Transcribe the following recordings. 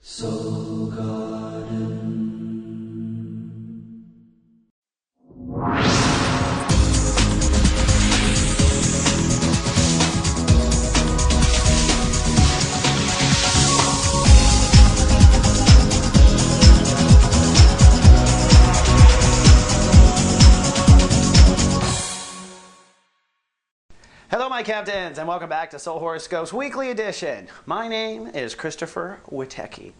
Soul Garden. Hello my captains, and welcome back to Soul Horoscopes Weekly Edition. My name is Christopher Witecki.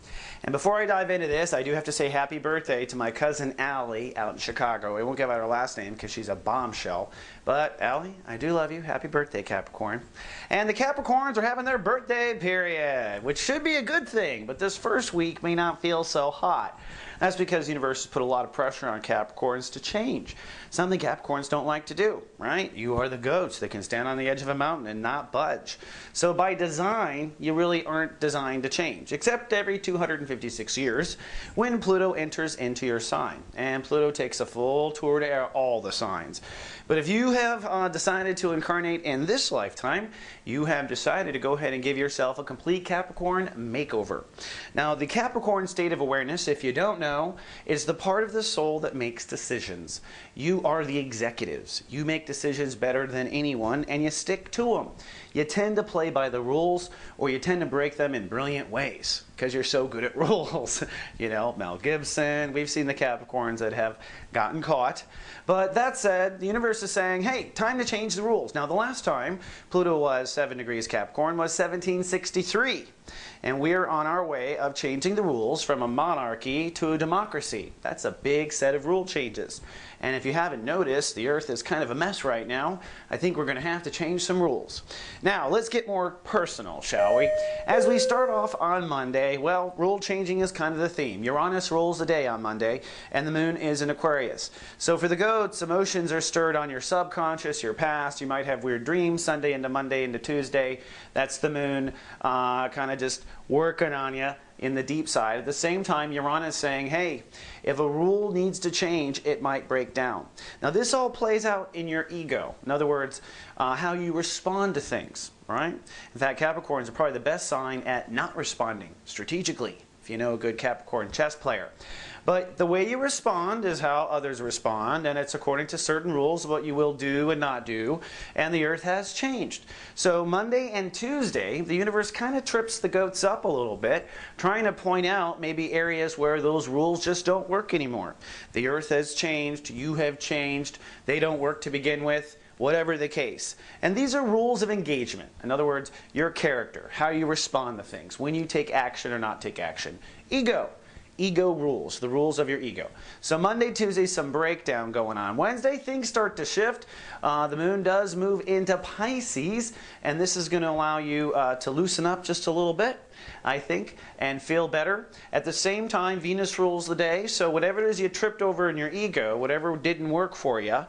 And before I dive into this, I do have to say happy birthday to my cousin Allie out in Chicago. We won't give out her last name because she's a bombshell. But Allie, I do love you. Happy birthday, Capricorn. And the Capricorns are having their birthday period, which should be a good thing, but this first week may not feel so hot. That's because the universe has put a lot of pressure on Capricorns to change. Something Capricorns don't like to do, right? You are the goats that can stand on the edge of a mountain and not budge. So by design, you really aren't designed to change, except every 256 years when Pluto enters into your sign. And Pluto takes a full tour to all the signs. But if you have decided to incarnate in this lifetime, you have decided to go ahead and give yourself a complete Capricorn makeover. Now, the Capricorn state of awareness, if you don't know, is the part of the soul that makes decisions. You are the executives. You make decisions better than anyone, and you stick to them. You tend to play by the rules, or you tend to break them in brilliant ways because you're so good at rules. You know, Mel Gibson, we've seen the Capricorns that have gotten caught. But that said, the universe is saying, hey, time to change the rules. Now, the last time Pluto was 7 degrees Capricorn was 1763. And we're on our way of changing the rules from a monarchy to a democracy. That's a big set of rule changes. And if you haven't noticed, the Earth is kind of a mess right now. I think we're going to have to change some rules. Now, let's get more personal, shall we? As we start off on Monday, well, rule changing is kind of the theme. Uranus rules the day on Monday, and the moon is in Aquarius. So for the goats, emotions are stirred on your subconscious, your past. You might have weird dreams Sunday into Monday into Tuesday. That's the moon kind of just working on you in the deep side. At the same time, Uranus is saying, hey, if a rule needs to change, it might break down. Now, this all plays out in your ego. In other words, how you respond to things, right? In fact, Capricorns are probably the best sign at not responding strategically, if you know a good Capricorn chess player. But the way you respond is how others respond, and it's according to certain rules of what you will do and not do, and the Earth has changed. So Monday and Tuesday, the universe kind of trips the goats up a little bit, trying to point out maybe areas where those rules just don't work anymore. The Earth has changed, you have changed, they don't work to begin with. Whatever the case. And these are rules of engagement. In other words, your character, how you respond to things, when you take action or not take action. Ego. Ego rules, the rules of your ego. So Monday, Tuesday, some breakdown going on. Wednesday, things start to shift. The moon does move into Pisces, and this is going to allow you to loosen up just a little bit, I think, and feel better. At the same time, Venus rules the day, so whatever it is you tripped over in your ego, whatever didn't work for you,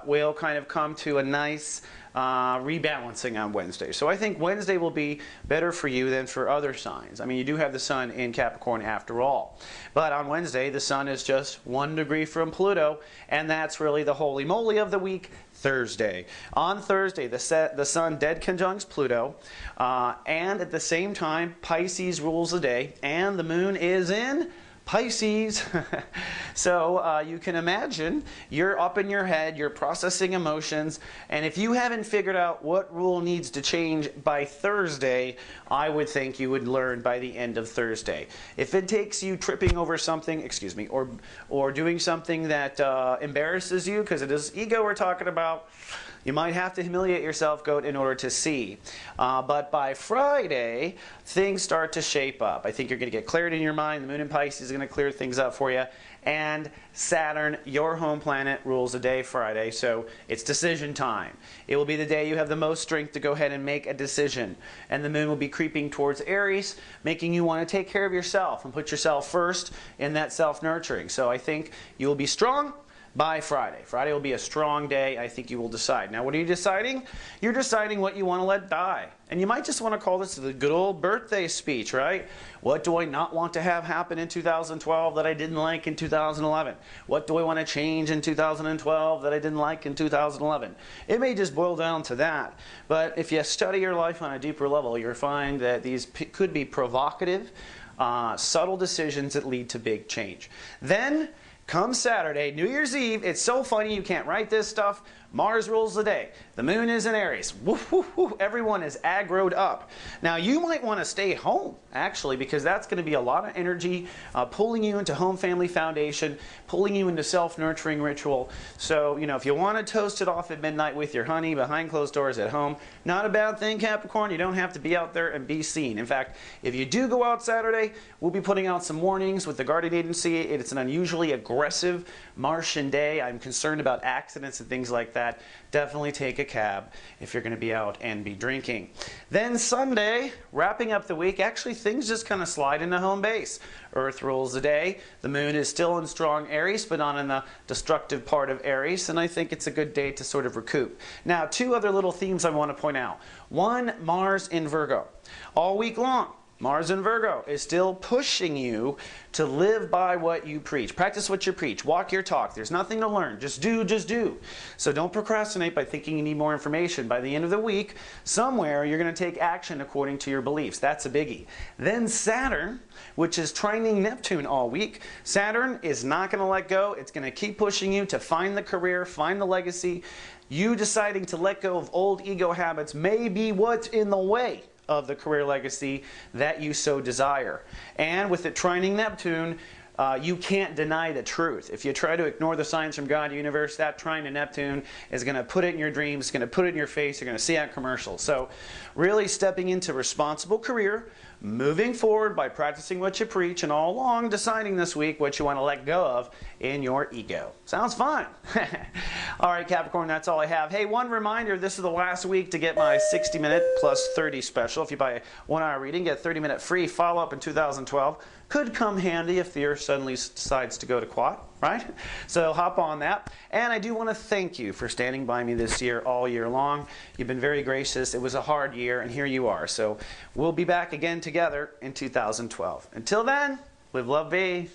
will kind of come to a nice rebalancing on Wednesday. So I think Wednesday will be better for you than for other signs. I mean, you do have the sun in Capricorn after all. But on Wednesday, the sun is just 1 degree from Pluto, and that's really the holy moly of the week, Thursday. On Thursday, the sun dead conjuncts Pluto, and at the same time, Pisces rules the day, and the moon is in Pisces. So you can imagine you're up in your head, you're processing emotions, and if you haven't figured out what rule needs to change by Thursday, I would think you would learn by the end of Thursday. If it takes you tripping over something, or doing something that embarrasses you, because it is ego we're talking about, you might have to humiliate yourself, goat, in order to see. But by Friday, things start to shape up. I think you're going to get clarity in your mind. The moon in Pisces is going to clear things up for you. And Saturn, your home planet, rules the day Friday, so it's decision time. It will be the day you have the most strength to go ahead and make a decision. And the moon will be creeping towards Aries, making you want to take care of yourself and put yourself first in that self-nurturing. So I think you will be strong by Friday. Friday will be a strong day. I think you will decide. Now, what are you deciding? You're deciding what you want to let die. And you might just want to call this the good old birthday speech, right? What do I not want to have happen in 2012 that I didn't like in 2011? What do I want to change in 2012 that I didn't like in 2011? It may just boil down to that. But if you study your life on a deeper level, you'll find that these could be provocative, subtle decisions that lead to big change. Then, come Saturday, New Year's Eve, it's so funny you can't write this stuff. Mars rules the day. The moon is in Aries. Woof, woof, woof. Everyone is aggroed up. Now, you might want to stay home, actually, because that's going to be a lot of energy pulling you into home family foundation, pulling you into self-nurturing ritual. So, if you want to toast it off at midnight with your honey behind closed doors at home, not a bad thing, Capricorn. You don't have to be out there and be seen. In fact, if you do go out Saturday, we'll be putting out some warnings with the Guardian Agency. It's an unusually aggressive Martian day. I'm concerned about accidents and things like that. Definitely take a cab if you're going to be out and be drinking. Then Sunday, wrapping up the week, actually things just kind of slide into home base. Earth rules the day. The moon is still in strong Aries, but not in the destructive part of Aries, and I think it's a good day to sort of recoup. Now, two other little themes I want to point out. One, Mars in Virgo. All week long, Mars in Virgo is still pushing you to live by what you preach. Practice what you preach. Walk your talk. There's nothing to learn. Just do, just do. So don't procrastinate by thinking you need more information. By the end of the week, somewhere you're going to take action according to your beliefs. That's a biggie. Then Saturn, which is trining Neptune all week. Saturn is not going to let go. It's going to keep pushing you to find the career, find the legacy. You deciding to let go of old ego habits may be what's in the way of the career legacy that you so desire. And with it trining Neptune, you can't deny the truth. If you try to ignore the signs from God, universe, that trine to Neptune is going to put it in your dreams, it's going to put it in your face, you're going to see on commercials. So really stepping into responsible career, moving forward by practicing what you preach, and all along deciding this week what you want to let go of in your ego. Sounds fun. All right, Capricorn, that's all I have. Hey, one reminder, this is the last week to get my 60-minute plus 30 special. If you buy a 1-hour reading, get 30-minute free follow-up in 2012. Could come handy if the Earth suddenly decides to go to quad, right? So hop on that. And I do want to thank you for standing by me this year, all year long. You've been very gracious. It was a hard year, and here you are. So we'll be back again together in 2012. Until then, live, love, be.